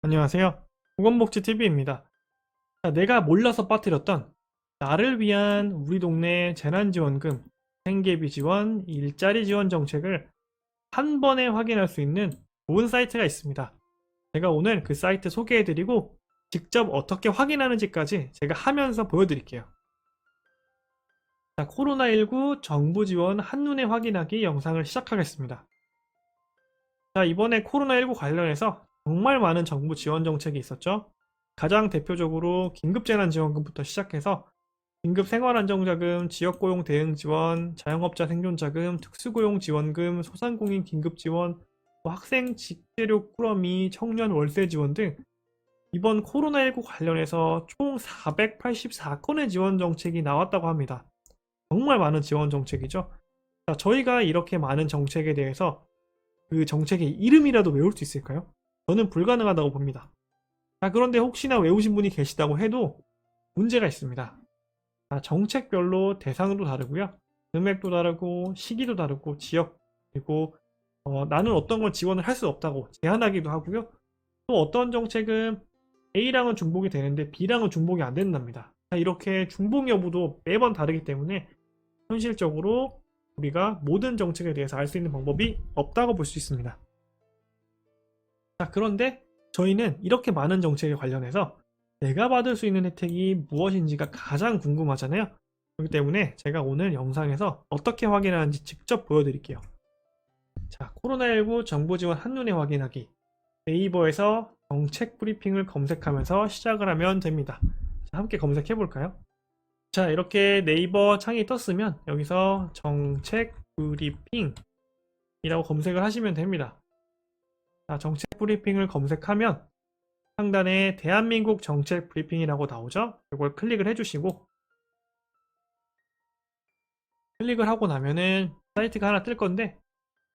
안녕하세요. 보건복지TV입니다. 내가 몰라서 빠뜨렸던 나를 위한 우리 동네 재난지원금, 생계비 지원, 일자리 지원 정책을 한 번에 확인할 수 있는 좋은 사이트가 있습니다. 제가 오늘 그 사이트 소개해드리고 직접 어떻게 확인하는지까지 제가 하면서 보여드릴게요. 코로나19 정부 지원 한눈에 확인하기 영상을 시작하겠습니다. 이번에 코로나19 관련해서 정말 많은 정부 지원 정책이 있었죠. 가장 대표적으로 긴급재난지원금부터 시작해서 긴급생활안정자금, 지역고용 대응 지원, 자영업자 생존자금, 특수고용 지원금, 소상공인 긴급지원, 학생 직재료 꾸러미, 청년 월세 지원 등 이번 코로나19 관련해서 총 484건의 지원 정책이 나왔다고 합니다. 정말 많은 지원 정책이죠. 저희가 이렇게 많은 정책에 대해서 그 정책의 이름이라도 외울 수 있을까요? 저는 불가능하다고 봅니다. 그런데 혹시나 외우신 분이 계시다고 해도 문제가 있습니다. 정책별로 대상도 다르고요. 금액도 다르고 시기도 다르고 지역 그리고 나는 어떤 걸 지원을 할 수 없다고 제한하기도 하고요. 또 어떤 정책은 A랑은 중복이 되는데 B랑은 중복이 안 된답니다. 이렇게 중복 여부도 매번 다르기 때문에 현실적으로 우리가 모든 정책에 대해서 알 수 있는 방법이 없다고 볼 수 있습니다. 그런데 저희는 이렇게 많은 정책에 관련해서 내가 받을 수 있는 혜택이 무엇인지가 가장 궁금하잖아요. 그렇기 때문에 제가 오늘 영상에서 어떻게 확인하는지 직접 보여드릴게요. 코로나19 정부 지원 한눈에 확인하기. 네이버에서 정책 브리핑을 검색하면서 시작을 하면 됩니다. 함께 검색해 볼까요? 이렇게 네이버 창이 떴으면 여기서 정책 브리핑이라고 검색을 하시면 됩니다. 정책 브리핑을 검색하면 상단에 대한민국 정책 브리핑이라고 나오죠? 이걸 클릭을 해주시고 클릭을 하고 나면은 사이트가 하나 뜰 건데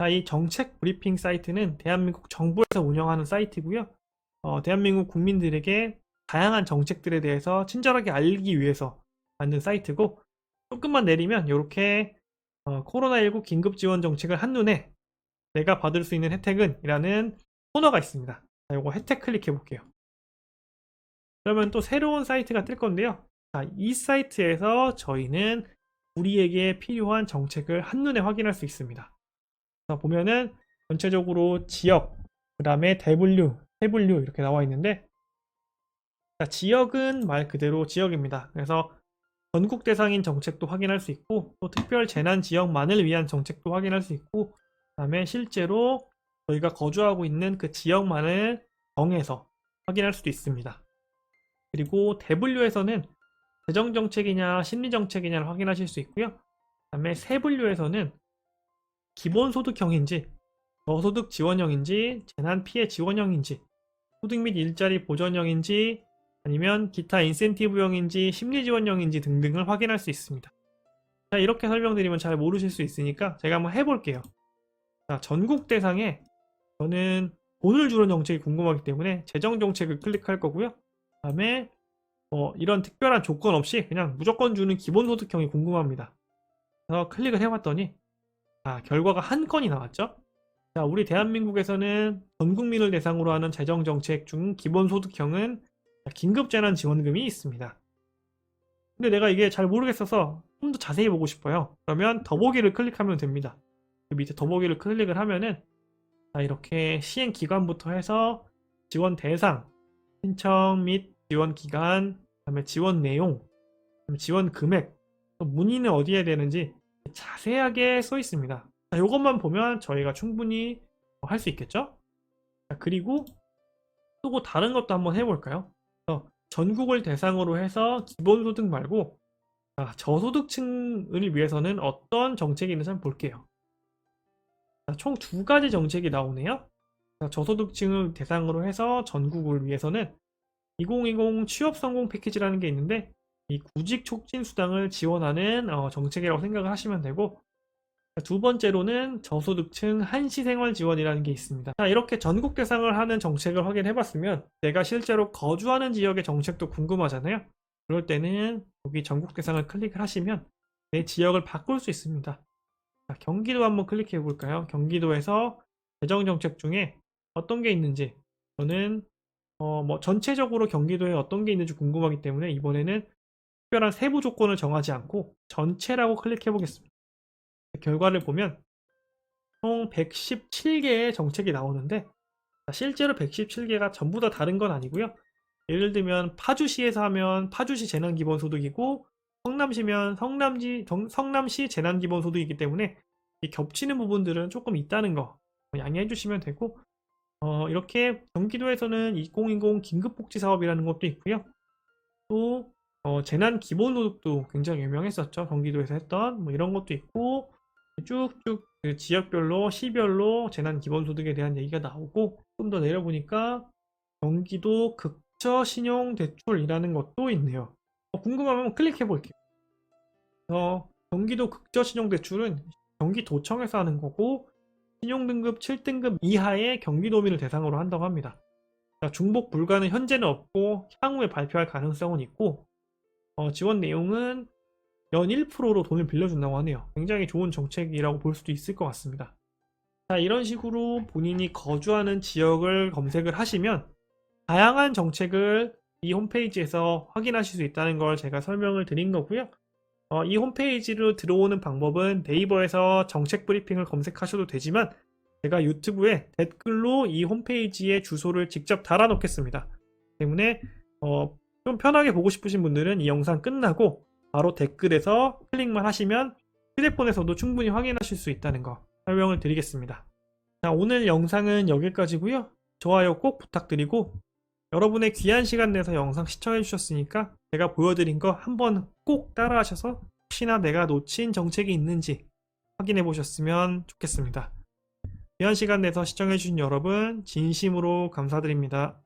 이 정책 브리핑 사이트는 대한민국 정부에서 운영하는 사이트고요. 대한민국 국민들에게 다양한 정책들에 대해서 친절하게 알리기 위해서 만든 사이트고 조금만 내리면 이렇게 코로나19 긴급지원 정책을 한눈에 내가 받을 수 있는 혜택은 이라는 코너가 있습니다. 이거 혜택 클릭해 볼게요. 그러면 또 새로운 사이트가 뜰 건데요. 이 사이트에서 저희는 우리에게 필요한 정책을 한눈에 확인할 수 있습니다. 보면은 전체적으로 지역, 그 다음에 대분류, 세분류 이렇게 나와 있는데 지역은 말 그대로 지역입니다. 그래서 전국 대상인 정책도 확인할 수 있고 또 특별 재난 지역만을 위한 정책도 확인할 수 있고 그 다음에 실제로 저희가 거주하고 있는 그 지역만을 정해서 확인할 수도 있습니다. 그리고 대분류에서는 재정정책이냐 심리정책이냐를 확인하실 수 있고요. 그 다음에 세분류에서는 기본소득형인지 저소득 지원형인지 재난피해 지원형인지 소득 및 일자리 보전형인지 아니면 기타 인센티브형인지 심리지원형인지 등등을 확인할 수 있습니다. 이렇게 설명드리면 잘 모르실 수 있으니까 제가 한번 해볼게요. 전국 대상에 저는 돈을 주는 정책이 궁금하기 때문에 재정정책을 클릭할 거고요. 그 다음에 이런 특별한 조건 없이 그냥 무조건 주는 기본소득형이 궁금합니다. 그래서 클릭을 해봤더니 결과가 한 건이 나왔죠. 우리 대한민국에서는 전 국민을 대상으로 하는 재정정책 중 기본소득형은 긴급재난지원금이 있습니다. 근데 내가 이게 잘 모르겠어서 좀 더 자세히 보고 싶어요. 그러면 더보기를 클릭하면 됩니다. 그 밑에 더보기를 클릭을 하면은 이렇게 시행기관부터 해서 지원 대상, 신청 및 지원 기간, 그다음에 지원 내용, 지원 금액, 또 문의는 어디에 되는지 자세하게 써 있습니다. 이것만 보면 저희가 충분히 할 수 있겠죠? 그리고 또 다른 것도 한번 해볼까요? 전국을 대상으로 해서 기본소득 말고 저소득층을 위해서는 어떤 정책이 있는지 한번 볼게요. 총 두 가지 정책이 나오네요. 저소득층을 대상으로 해서 전국을 위해서는 2020 취업성공 패키지라는 게 있는데 이 구직 촉진 수당을 지원하는 정책이라고 생각을 하시면 되고 두 번째로는 저소득층 한시생활 지원이라는 게 있습니다. 이렇게 전국 대상을 하는 정책을 확인해 봤으면 내가 실제로 거주하는 지역의 정책도 궁금하잖아요. 그럴 때는 여기 전국 대상을 클릭을 하시면 내 지역을 바꿀 수 있습니다. 경기도 한번 클릭해 볼까요? 경기도에서 재정정책 중에 어떤 게 있는지 저는 뭐 전체적으로 경기도에 어떤 게 있는지 궁금하기 때문에 이번에는 특별한 세부 조건을 정하지 않고 전체라고 클릭해 보겠습니다. 결과를 보면 총 117개의 정책이 나오는데 실제로 117개가 전부 다 다른 건 아니고요. 예를 들면 파주시에서 하면 파주시 재난기본소득이고 성남시면 성남시 재난기본소득이기 때문에 이 겹치는 부분들은 조금 있다는 거 양해해 주시면 되고 이렇게 경기도에서는 2020 긴급복지사업이라는 것도 있고요. 또 재난기본소득도 굉장히 유명했었죠. 경기도에서 했던 뭐 이런 것도 있고 쭉쭉 그 지역별로 시별로 재난기본소득에 대한 얘기가 나오고 좀 더 내려보니까 경기도 극저신용대출이라는 것도 있네요. 궁금하면 클릭해 볼게요. 경기도 극저신용대출은 경기도청에서 하는 거고 신용등급 7등급 이하의 경기도민을 대상으로 한다고 합니다. 중복 불가는 현재는 없고 향후에 발표할 가능성은 있고 지원 내용은 연 1%로 돈을 빌려준다고 하네요. 굉장히 좋은 정책이라고 볼 수도 있을 것 같습니다. 자, 이런 식으로 본인이 거주하는 지역을 검색을 하시면 다양한 정책을 이 홈페이지에서 확인하실 수 있다는 걸 제가 설명을 드린 거고요. 이 홈페이지로 들어오는 방법은 네이버에서 정책 브리핑을 검색하셔도 되지만 제가 유튜브에 댓글로 이 홈페이지의 주소를 직접 달아 놓겠습니다. 때문에 좀 편하게 보고 싶으신 분들은 이 영상 끝나고 바로 댓글에서 클릭만 하시면 휴대폰에서도 충분히 확인하실 수 있다는 거 설명을 드리겠습니다. 자, 오늘 영상은 여기까지고요. 좋아요 꼭 부탁드리고 여러분의 귀한 시간 내서 영상 시청해 주셨으니까 제가 보여드린 거 한번 꼭 따라하셔서 혹시나 내가 놓친 정책이 있는지 확인해 보셨으면 좋겠습니다. 귀한 시간 내서 시청해 주신 여러분 진심으로 감사드립니다.